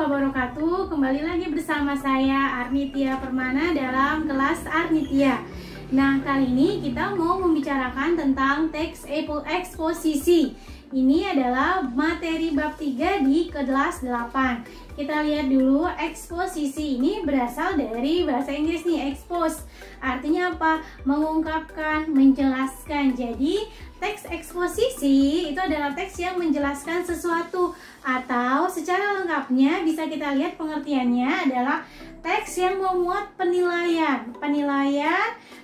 wabarakatuh. Kembali lagi bersama saya Arnitia Permana dalam kelas Arnitia. Nah, kali ini kita mau membicarakan tentang teks eksposisi. Ini adalah materi bab 3 di kelas 8. Kita lihat dulu, eksposisi ini berasal dari bahasa Inggris nih, expose. Artinya apa? Mengungkapkan, menjelaskan. Jadi, teks eksposisi itu adalah teks yang menjelaskan sesuatu, atau secara lengkapnya bisa kita lihat pengertiannya adalah teks yang memuat penilaian,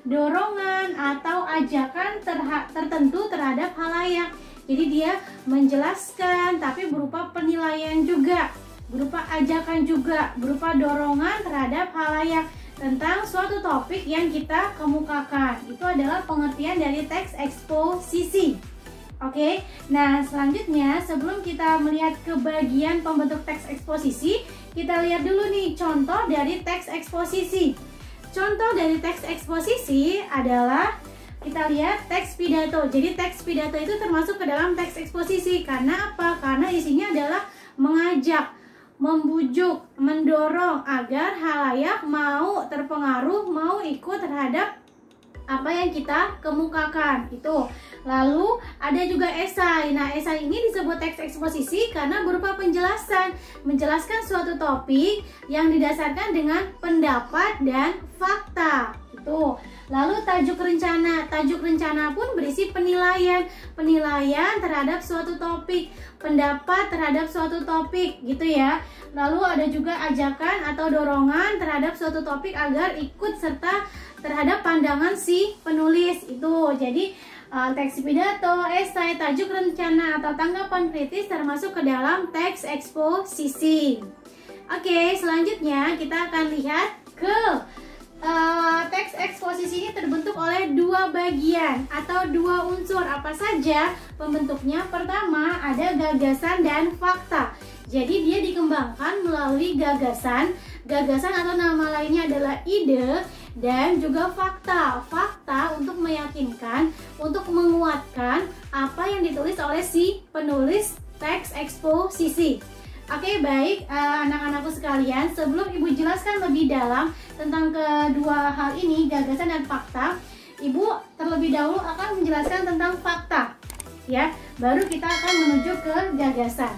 dorongan atau ajakan tertentu terhadap halayak. Jadi dia menjelaskan tapi berupa penilaian juga, berupa ajakan juga, berupa dorongan terhadap halayak tentang suatu topik yang kita kemukakan. Itu adalah pengertian dari teks eksposisi. Oke, nah selanjutnya sebelum kita melihat ke bagian pembentuk teks eksposisi, kita lihat dulu nih contoh dari teks eksposisi. Contoh dari teks eksposisi adalah kita lihat teks pidato. Jadi teks pidato itu termasuk ke dalam teks eksposisi. Karena apa? Karena isinya adalah mengajak, membujuk, mendorong agar halayak mau terpengaruh, mau ikut terhadap apa yang kita kemukakan itu. Lalu ada juga esai. Nah, esai ini disebut teks eksposisi karena berupa penjelasan, menjelaskan suatu topik yang didasarkan dengan pendapat dan fakta. Itu. Lalu tajuk rencana. Tajuk rencana pun berisi penilaian terhadap suatu topik, pendapat terhadap suatu topik, gitu ya. Lalu ada juga ajakan atau dorongan terhadap suatu topik agar ikut serta terhadap pandangan si penulis itu. Jadi teks pidato, esai, tajuk rencana atau tanggapan kritis termasuk ke dalam teks eksposisi. Oke, selanjutnya kita akan lihat ke teks eksposisi ini terbentuk oleh dua bagian atau dua unsur. Apa saja pembentuknya? Pertama, ada gagasan dan fakta. Jadi dia dikembangkan melalui gagasan atau nama lainnya adalah ide, dan juga fakta. Fakta untuk meyakinkan, untuk menguatkan apa yang ditulis oleh si penulis teks eksposisi. Oke, baik anak-anakku sekalian, sebelum Ibu jelaskan lebih dalam tentang kedua hal ini, gagasan dan fakta, Ibu terlebih dahulu akan menjelaskan tentang fakta. Ya, baru kita akan menuju ke gagasan.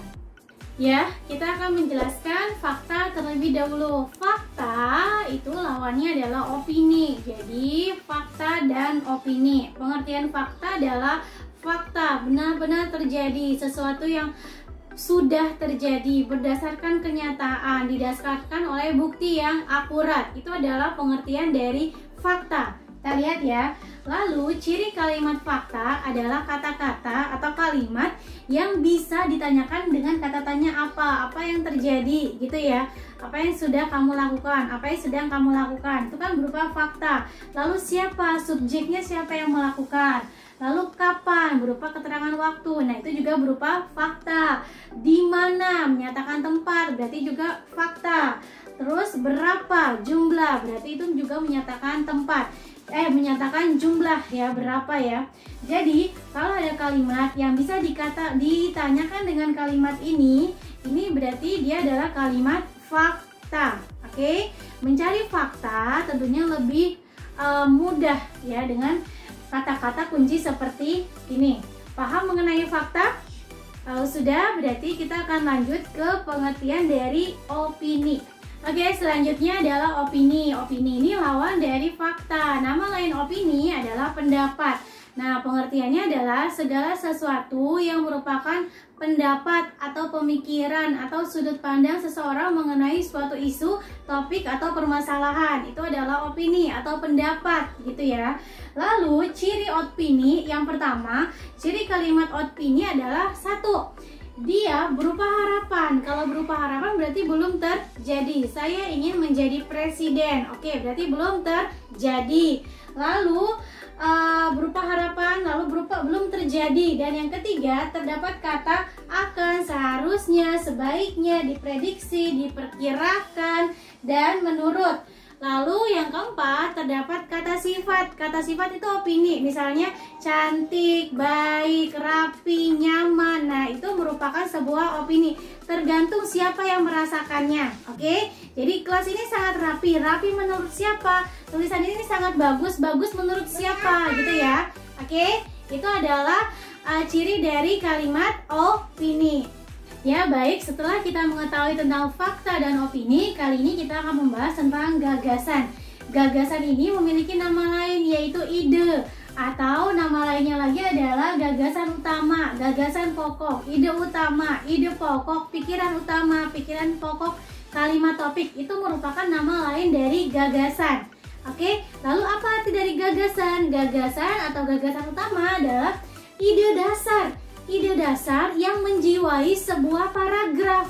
Ya, kita akan menjelaskan fakta terlebih dahulu. Fakta itu lawannya adalah opini. Jadi, fakta dan opini. Pengertian fakta adalah fakta benar-benar terjadi, sesuatu yang sudah terjadi berdasarkan kenyataan, didasarkan oleh bukti yang akurat. Itu adalah pengertian dari fakta. Kita lihat ya. Lalu ciri kalimat fakta adalah kata-kata atau kalimat yang bisa ditanyakan dengan kata tanya apa yang terjadi, gitu ya. Apa yang sudah kamu lakukan, apa yang sedang kamu lakukan, itu kan berupa fakta. Lalu siapa, subjeknya siapa yang melakukan. Lalu kapan, berupa keterangan waktu. Nah, itu juga berupa fakta. Di mana, menyatakan tempat, berarti juga fakta. Terus berapa, jumlah, berarti itu juga menyatakan tempat. Menyatakan jumlah ya, berapa ya. Jadi, kalau ada kalimat yang bisa ditanyakan dengan kalimat ini berarti dia adalah kalimat fakta. Oke? Mencari fakta tentunya lebih mudah ya dengan kata-kata kunci seperti ini. Paham mengenai fakta? Kalau sudah, berarti kita akan lanjut ke pengertian dari opini. Oke, selanjutnya adalah opini. Opini ini lawan dari fakta. Nama lain opini adalah pendapat. Nah, pengertiannya adalah segala sesuatu yang merupakan pendapat atau pemikiran atau sudut pandang seseorang mengenai suatu isu, topik atau permasalahan. Itu adalah opini atau pendapat, gitu ya. Lalu ciri opini yang pertama, ciri kalimat opini adalah satu, dia berupa harapan. Kalau berupa harapan berarti belum terjadi. Saya ingin menjadi presiden. Oke, berarti belum terjadi. Lalu berupa harapan, lalu berupa belum terjadi. Dan yang ketiga, terdapat kata akan, seharusnya, sebaiknya, diprediksi, diperkirakan, dan menurut. Lalu yang keempat, terdapat kata sifat. Kata sifat itu opini. Misalnya cantik, baik, rapi, nyaman. Nah, itu merupakan sebuah opini. tergantung siapa yang merasakannya. Oke, jadi kelas ini sangat rapi. Rapi menurut siapa? Tulisan ini sangat bagus. Bagus menurut siapa? Gitu ya. Oke, itu adalah ciri dari kalimat opini. Ya, baik, setelah kita mengetahui tentang fakta dan opini, kali ini kita akan membahas tentang gagasan. Gagasan ini memiliki nama lain, yaitu ide, atau nama lainnya lagi adalah gagasan utama, gagasan pokok, ide utama, ide pokok, pikiran utama, pikiran pokok, kalimat topik. Itu merupakan nama lain dari gagasan. Oke, lalu apa arti dari gagasan? Gagasan atau gagasan utama adalah ide dasar. Ide dasar yang menjiwai sebuah paragraf.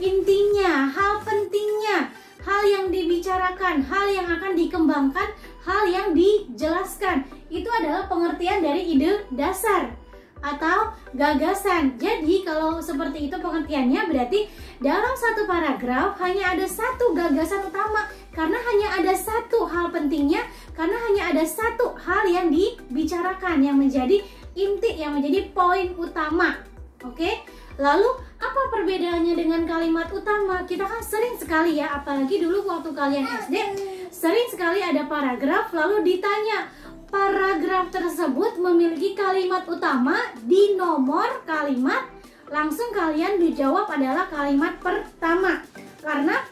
Intinya, hal pentingnya, hal yang dibicarakan, hal yang akan dikembangkan, hal yang dijelaskan. Itu adalah pengertian dari ide dasar atau gagasan. Jadi kalau seperti itu pengertiannya, berarti dalam satu paragraf hanya ada satu gagasan utama, karena hanya ada satu hal pentingnya, karena hanya ada satu hal yang dibicarakan, yang menjadi inti, yang menjadi poin utama. Oke, lalu apa perbedaannya dengan kalimat utama? Kita kan sering sekali ya, apalagi dulu waktu kalian SD, sering sekali ada paragraf lalu ditanya, paragraf tersebut memiliki kalimat utama di nomor kalimat, langsung kalian dijawab adalah kalimat pertama. Karena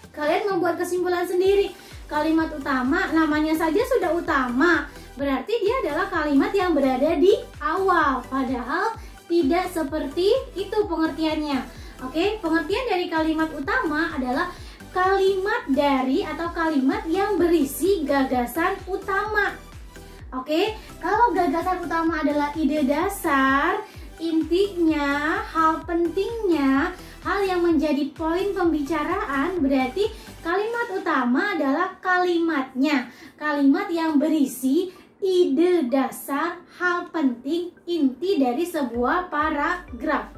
kalian membuat kesimpulan sendiri, kalimat utama namanya saja sudah utama, berarti dia adalah kalimat yang berada di awal, padahal tidak seperti itu pengertiannya. Oke, pengertian dari kalimat utama adalah kalimat dari atau kalimat yang berisi gagasan utama. Oke, kalau gagasan utama adalah ide dasar, intinya, hal pentingnya, hal yang menjadi poin pembicaraan, berarti kalimat utama adalah kalimatnya, kalimat yang berisi ide dasar, hal penting, inti dari sebuah paragraf.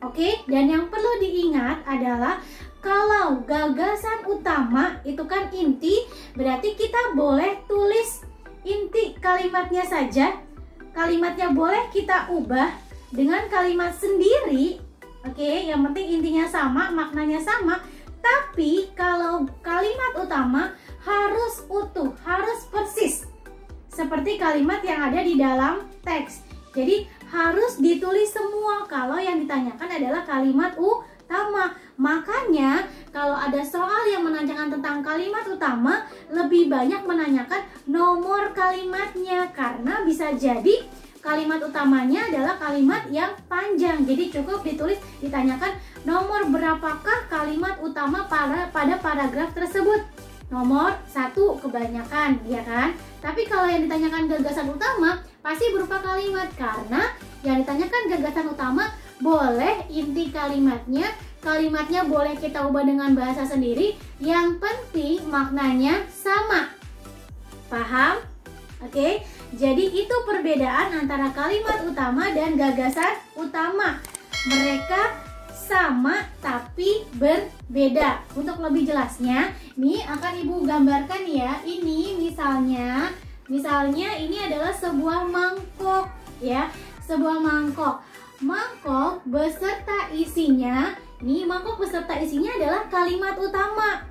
Oke, dan yang perlu diingat adalah kalau gagasan utama itu kan inti, berarti kita boleh tulis inti kalimatnya saja. Kalimatnya boleh kita ubah dengan kalimat sendiri. Oke, yang penting intinya sama, maknanya sama. Tapi kalau kalimat utama harus utuh, harus persis seperti kalimat yang ada di dalam teks. Jadi harus ditulis semua kalau yang ditanyakan adalah kalimat utama. Makanya kalau ada soal yang menanyakan tentang kalimat utama, lebih banyak menanyakan nomor kalimatnya, karena bisa jadi kalimat utamanya adalah kalimat yang panjang. Jadi cukup ditulis, ditanyakan nomor berapakah kalimat utama pada paragraf tersebut. Nomor 1 kebanyakan, ya kan? Tapi kalau yang ditanyakan gagasan utama pasti berupa kalimat, karena yang ditanyakan gagasan utama boleh inti kalimatnya, kalimatnya boleh kita ubah dengan bahasa sendiri, yang penting maknanya sama. Paham? Oke, jadi itu perbedaan antara kalimat utama dan gagasan utama. Mereka sama tapi berbeda. Untuk lebih jelasnya, nih akan Ibu gambarkan ya. Ini misalnya ini adalah sebuah mangkok ya, sebuah mangkok. Mangkok beserta isinya, nih mangkok beserta isinya adalah kalimat utama.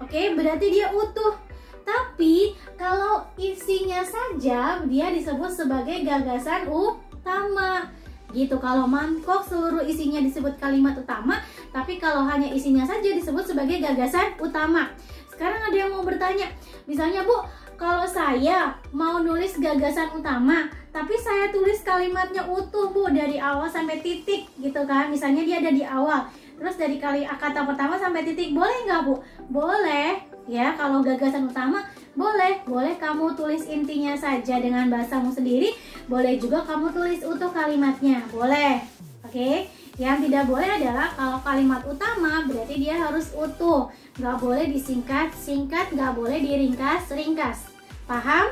Oke, berarti dia utuh. Tapi kalau isinya saja, dia disebut sebagai gagasan utama. Gitu, kalau mangkok seluruh isinya disebut kalimat utama, tapi kalau hanya isinya saja disebut sebagai gagasan utama. Sekarang ada yang mau bertanya, misalnya Bu, kalau saya mau nulis gagasan utama, tapi saya tulis kalimatnya utuh Bu, dari awal sampai titik gitu kan, misalnya dia ada di awal, terus dari kata pertama sampai titik, boleh nggak Bu? Boleh ya, kalau gagasan utama boleh kamu tulis intinya saja dengan bahasamu sendiri, boleh juga kamu tulis utuh kalimatnya, boleh. Oke, yang tidak boleh adalah kalau kalimat utama berarti dia harus utuh, nggak boleh disingkat-singkat, nggak boleh diringkas-ringkas. Paham?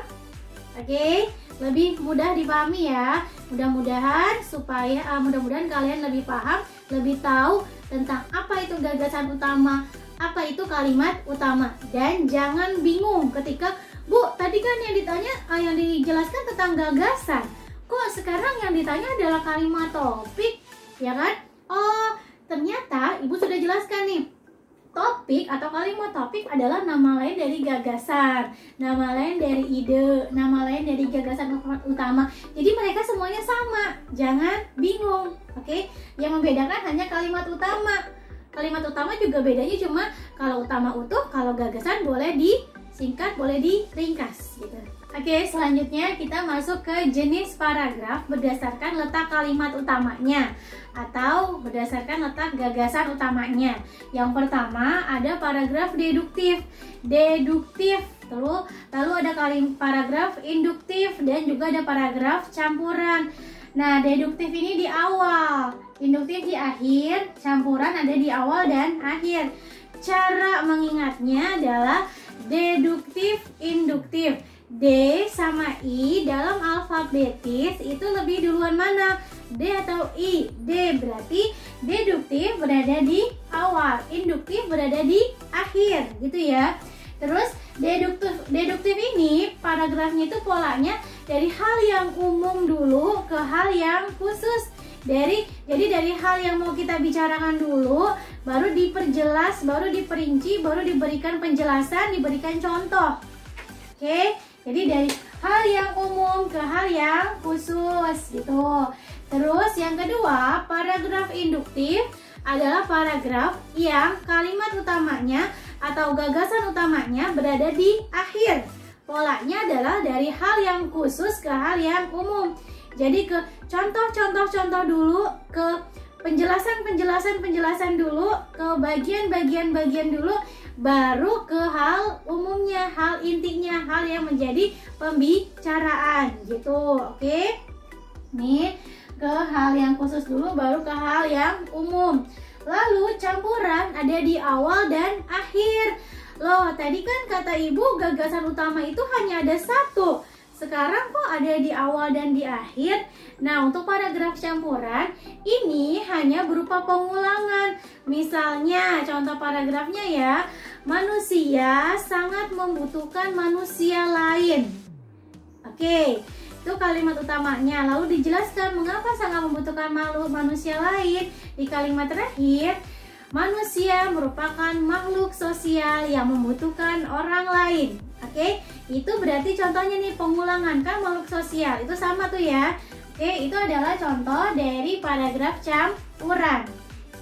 Oke, lebih mudah dipahami ya. Mudah-mudahan kalian lebih paham, lebih tahu tentang apa itu gagasan utama, apa itu kalimat utama. Dan jangan bingung ketika, Bu, tadi kan yang dijelaskan tentang gagasan, kok sekarang yang ditanya adalah kalimat topik, ya kan? Oh, ternyata Ibu sudah jelaskan nih. Topik atau kalimat topik adalah nama lain dari gagasan, nama lain dari ide, nama lain dari gagasan utama. Jadi mereka semuanya sama, jangan bingung. Oke, yang membedakan hanya kalimat utama. Kalimat utama juga bedanya cuma kalau utama utuh, kalau gagasan boleh disingkat, boleh diringkas gitu. Oke, selanjutnya kita masuk ke jenis paragraf berdasarkan letak kalimat utamanya atau berdasarkan letak gagasan utamanya. Yang pertama ada paragraf deduktif. Lalu ada paragraf induktif dan juga ada paragraf campuran. Nah, deduktif ini di awal, induktif di akhir, campuran ada di awal dan akhir. Cara mengingatnya adalah deduktif, induktif. D sama I dalam alfabetis itu lebih duluan mana? D atau I? D, berarti deduktif berada di awal, induktif berada di akhir, gitu ya. Terus deduktif ini paragrafnya itu polanya dari hal yang umum dulu ke hal yang khusus. Jadi dari hal yang mau kita bicarakan dulu, baru diperjelas, baru diperinci, baru diberikan penjelasan, diberikan contoh. Oke, jadi dari hal yang umum ke hal yang khusus gitu. Terus yang kedua, paragraf induktif adalah paragraf yang kalimat utamanya atau gagasan utamanya berada di akhir. Polanya adalah dari hal yang khusus ke hal yang umum. Jadi ke contoh dulu, ke penjelasan dulu, ke bagian dulu, baru ke hal umumnya, hal intinya, hal yang menjadi pembicaraan gitu. Oke. Nih, ke hal yang khusus dulu, baru ke hal yang umum. Lalu campuran ada di awal dan akhir. Loh, tadi kan kata Ibu gagasan utama itu hanya ada satu. Sekarang kok ada di awal dan di akhir? Nah, untuk paragraf campuran ini hanya berupa pengulangan. Misalnya, contoh paragrafnya ya, manusia sangat membutuhkan manusia lain. Oke, itu kalimat utamanya. Lalu dijelaskan mengapa sangat membutuhkan manusia lain. Di kalimat terakhir, manusia merupakan makhluk sosial yang membutuhkan orang lain. Oke, itu berarti contohnya nih pengulangan, kan makhluk sosial itu sama tuh ya. Oke, itu adalah contoh dari paragraf campuran.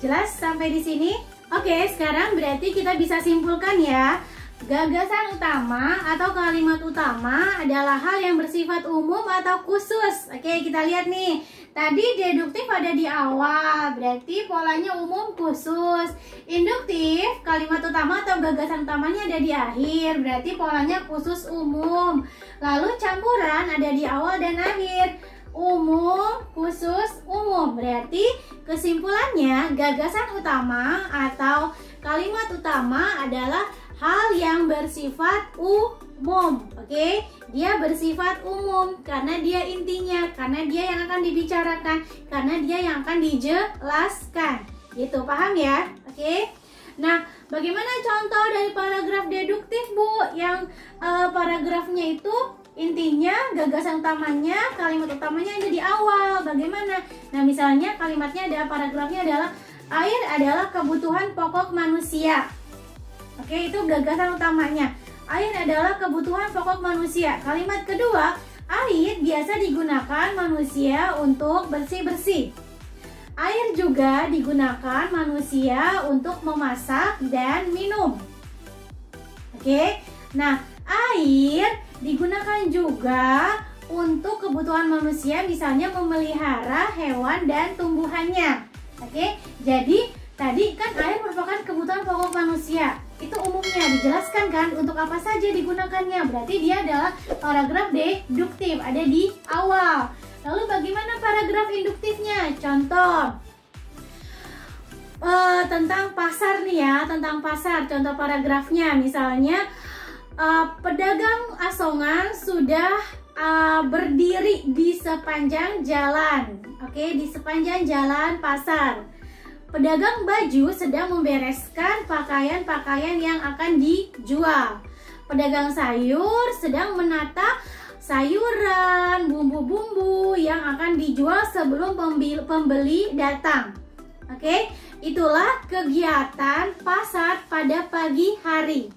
Jelas sampai di sini? Oke, sekarang berarti kita bisa simpulkan ya. Gagasan utama atau kalimat utama adalah hal yang bersifat umum atau khusus. Oke, kita lihat nih. Tadi deduktif ada di awal, berarti polanya umum khusus. Induktif, kalimat utama atau gagasan utamanya ada di akhir, berarti polanya khusus umum. Lalu campuran ada di awal dan akhir, umum, khusus, umum. Berarti kesimpulannya gagasan utama atau kalimat utama adalah hal yang bersifat umum. Oke, dia bersifat umum karena dia intinya, karena dia yang akan dibicarakan, karena dia yang akan dijelaskan. Gitu, paham ya? Oke. Nah, bagaimana contoh dari paragraf deduktif, Bu? Yang paragrafnya itu intinya, gagasan utamanya, kalimat utamanya ada di awal. Bagaimana? Nah, misalnya kalimatnya ada, paragrafnya adalah air adalah kebutuhan pokok manusia. Oke, itu gagasan utamanya. Air adalah kebutuhan pokok manusia. Kalimat kedua, air biasa digunakan manusia untuk bersih-bersih. Air juga digunakan manusia untuk memasak dan minum. Oke, nah air digunakan juga untuk kebutuhan manusia, misalnya memelihara hewan dan tumbuhannya. Oke, jadi tadi kan air merupakan kebutuhan pokok manusia. Itu umumnya dijelaskan kan untuk apa saja digunakannya. Berarti dia adalah paragraf deduktif, ada di awal. Lalu bagaimana paragraf induktifnya? Contoh tentang pasar nih ya, tentang pasar. Contoh paragrafnya misalnya pedagang asongan sudah berdiri di sepanjang jalan. Oke, di sepanjang jalan pasar. Pedagang baju sedang membereskan pakaian-pakaian yang akan dijual. Pedagang sayur sedang menata sayuran, bumbu-bumbu yang akan dijual sebelum pembeli datang. Oke, itulah kegiatan pasar pada pagi hari.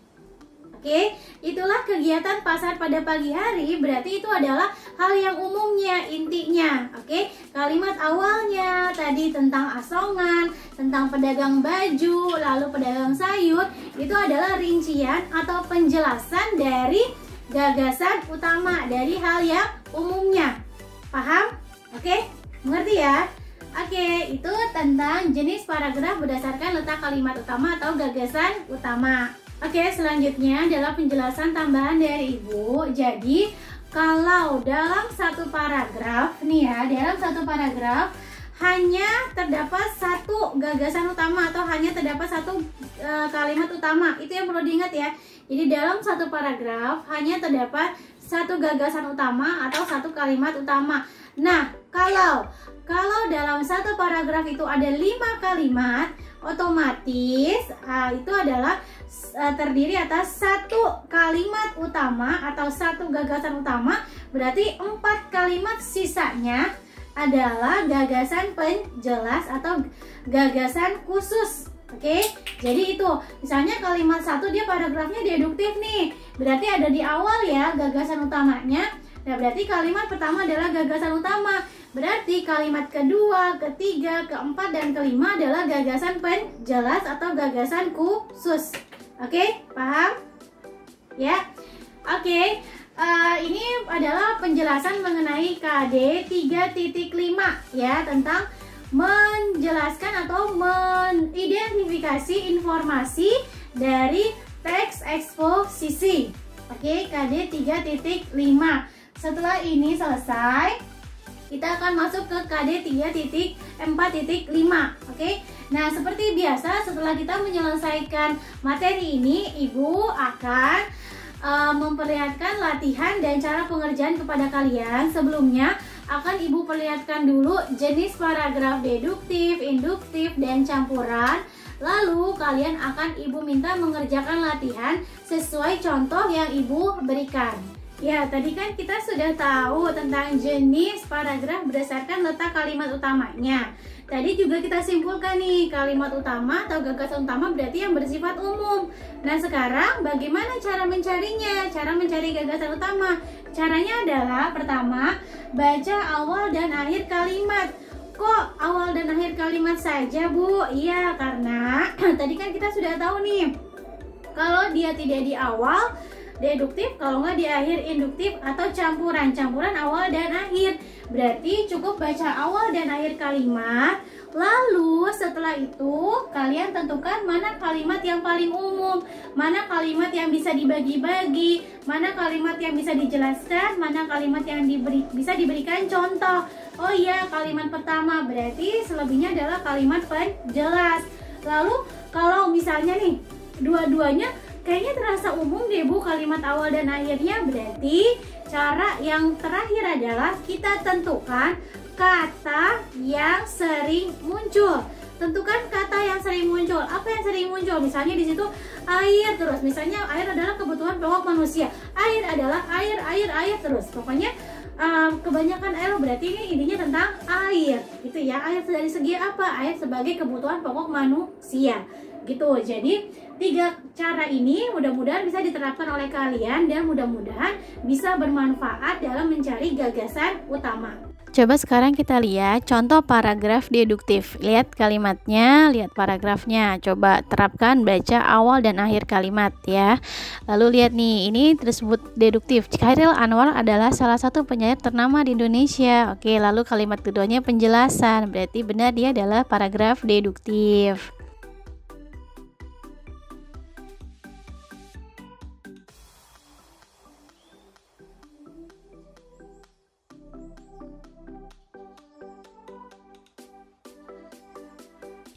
Oke, itulah kegiatan pasar pada pagi hari, berarti itu adalah hal yang umumnya, intinya. Oke, kalimat awalnya tadi tentang asongan, tentang pedagang baju, lalu pedagang sayur, itu adalah rincian atau penjelasan dari gagasan utama, dari hal yang umumnya. Paham? Oke, mengerti ya? Oke, itu tentang jenis paragraf berdasarkan letak kalimat utama atau gagasan utama. Oke, selanjutnya adalah penjelasan tambahan dari Ibu. Jadi, kalau dalam satu paragraf nih ya, dalam satu paragraf hanya terdapat satu gagasan utama atau hanya terdapat satu kalimat utama. Itu yang perlu diingat ya. Jadi, dalam satu paragraf hanya terdapat satu gagasan utama atau satu kalimat utama. Nah, kalau dalam satu paragraf itu ada 5 kalimat, otomatis itu adalah terdiri atas satu kalimat utama atau satu gagasan utama, berarti 4 kalimat sisanya adalah gagasan penjelas atau gagasan khusus. Oke, jadi itu misalnya kalimat 1 dia paragrafnya deduktif nih, berarti ada di awal ya gagasan utamanya. Nah, berarti kalimat pertama adalah gagasan utama. Berarti kalimat kedua, ketiga, keempat, dan kelima adalah gagasan penjelas atau gagasan khusus. Oke, paham? Ya. Oke, ini adalah penjelasan mengenai KD 3.5 ya, tentang menjelaskan atau mengidentifikasi informasi dari teks eksposisi. Oke, KD 3.5. Setelah ini selesai, kita akan masuk ke KD 3.4.5. Oke. Nah, seperti biasa setelah kita menyelesaikan materi ini, Ibu akan memperlihatkan latihan dan cara pengerjaan kepada kalian. Sebelumnya akan Ibu perlihatkan dulu jenis paragraf deduktif, induktif, dan campuran. Lalu kalian akan Ibu minta mengerjakan latihan sesuai contoh yang Ibu berikan. Ya, tadi kan kita sudah tahu tentang jenis paragraf berdasarkan letak kalimat utamanya. Tadi juga kita simpulkan nih, kalimat utama atau gagasan utama berarti yang bersifat umum. Nah, sekarang bagaimana cara mencarinya? Cara mencari gagasan utama. Caranya adalah pertama, baca awal dan akhir kalimat. Kok awal dan akhir kalimat saja, Bu? Iya, karena tadi kan kita sudah tahu nih, kalau dia tidak di awal deduktif, kalau nggak di akhir induktif, atau campuran awal dan akhir. Berarti cukup baca awal dan akhir kalimat, lalu setelah itu kalian tentukan mana kalimat yang paling umum, mana kalimat yang bisa dibagi-bagi, mana kalimat yang bisa dijelaskan, mana kalimat yang bisa diberikan contoh. Oh iya, kalimat pertama, berarti selebihnya adalah kalimat penjelas. Lalu kalau misalnya nih dua-duanya kayaknya terasa umum deh, Bu, kalimat awal dan akhirnya, berarti cara yang terakhir adalah kita tentukan kata yang sering muncul. Tentukan kata yang sering muncul. Apa yang sering muncul? Misalnya di situ air terus. Misalnya air adalah kebutuhan pokok manusia. Air adalah air terus. Pokoknya kebanyakan air, berarti ini intinya tentang air gitu ya. Air dari segi apa? Air sebagai kebutuhan pokok manusia gitu. Jadi 3 cara ini mudah-mudahan bisa diterapkan oleh kalian dan mudah-mudahan bisa bermanfaat dalam mencari gagasan utama. Coba sekarang kita lihat contoh paragraf deduktif. Lihat kalimatnya, lihat paragrafnya. Coba terapkan baca awal dan akhir kalimat ya. Lalu lihat nih, ini tersebut deduktif. Chairil Anwar adalah salah satu penyair ternama di Indonesia. Oke, lalu kalimat keduanya penjelasan. Berarti benar dia adalah paragraf deduktif.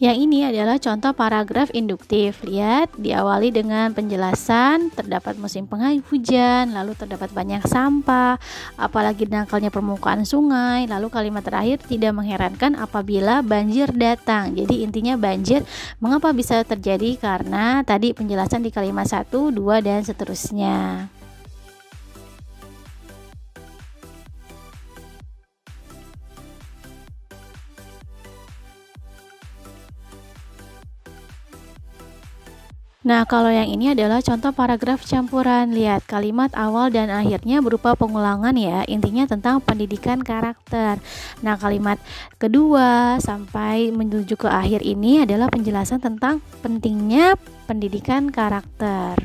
Yang ini adalah contoh paragraf induktif. Lihat, diawali dengan penjelasan, terdapat musim penghujan, lalu terdapat banyak sampah, apalagi dangkalnya permukaan sungai, lalu kalimat terakhir tidak mengherankan apabila banjir datang. Jadi intinya banjir mengapa bisa terjadi, karena tadi penjelasan di kalimat 1, 2, dan seterusnya. Nah, kalau yang ini adalah contoh paragraf campuran. Lihat, kalimat awal dan akhirnya berupa pengulangan ya. Intinya tentang pendidikan karakter. Nah, kalimat kedua sampai menuju ke akhir ini adalah penjelasan tentang pentingnya pendidikan karakter.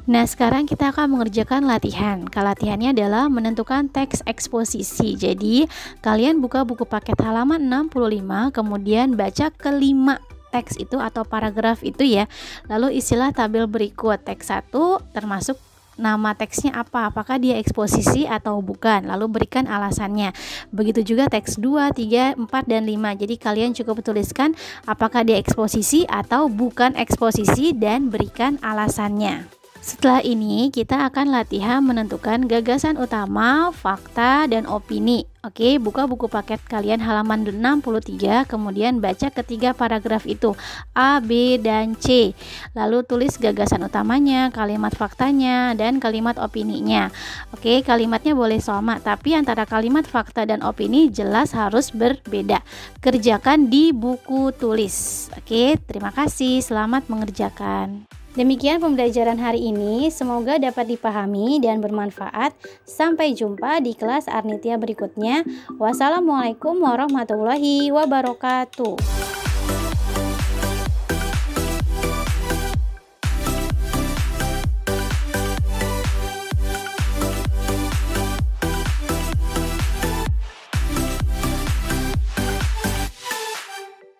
Nah, sekarang kita akan mengerjakan latihan. Latihannya adalah menentukan teks eksposisi. Jadi, kalian buka buku paket halaman 65, kemudian baca kelima teks itu atau paragraf itu ya. Lalu isilah tabel berikut. Teks 1 termasuk nama teksnya apa, apakah dia eksposisi atau bukan, lalu berikan alasannya. Begitu juga teks 2, 3, 4, dan 5. Jadi kalian cukup tuliskan apakah dia eksposisi atau bukan eksposisi dan berikan alasannya. Setelah ini kita akan latihan menentukan gagasan utama, fakta, dan opini. Oke, buka buku paket kalian halaman 63, kemudian baca ketiga paragraf itu, A, B, dan C. Lalu tulis gagasan utamanya, kalimat faktanya, dan kalimat opininya. Oke, kalimatnya boleh sama, tapi antara kalimat fakta dan opini jelas harus berbeda. Kerjakan di buku tulis. Oke, terima kasih, selamat mengerjakan. Demikian pembelajaran hari ini, semoga dapat dipahami dan bermanfaat. Sampai jumpa di kelas Arnitia berikutnya. Wassalamualaikum warahmatullahi wabarakatuh.